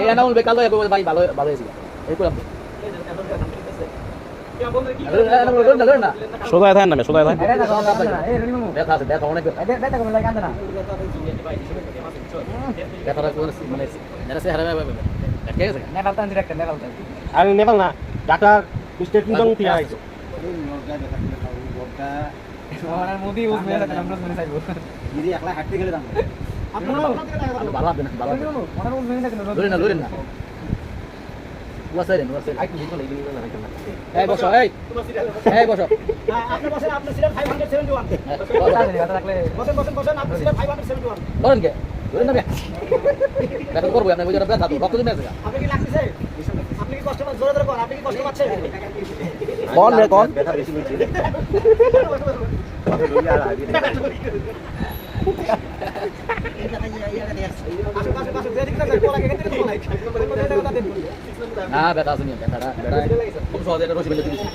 এই এনাউল বেকালো একবার ভাই ভালো ভালো হয়েছিল এই করলাম সোজা থাকেন না সোজা থাকেন ব্যথা আছে ব্যথা অনেক ব্যথা কমে লাগে না ব্যথাটা মানে নেড়াছে হারাবে ঠিক আছে নেপাল টান ডিরেক্ট নেপাল টান আরে নেপাল না ডাক্তার মিস্টার কিংডম থেকে আইছো আমার মোদি উস মেলা আমরা শুনে চাইবো দিদি একলা হাঁটতে গেলে দাম আপনারা ভালো হবে না ভালো হবে মনে উস মেলা কেন লড়েন না ওয়াসাইরেন আই কি ভিতরে লাগি না কেন এই বসো এই বসো আপনি বসেন আপনি ছিলেন 571 বসেন আপনি ছিলেন 571 ধরেন কে ধরেন না ব্যথা করবো আপনি বুঝে ব্যথা তো রক্ত জমে আছে আপনি কি লাগতেছে আপনি কি কষ্ট জোরে জোরে করেন আপনি কি কষ্ট পাচ্ছেন কোন রে কোন ব্যথা বেশি হচ্ছে না ব্যথা আছে ব্যথাটা খুব সহজে এটা রসি ফেলে দিচ্ছি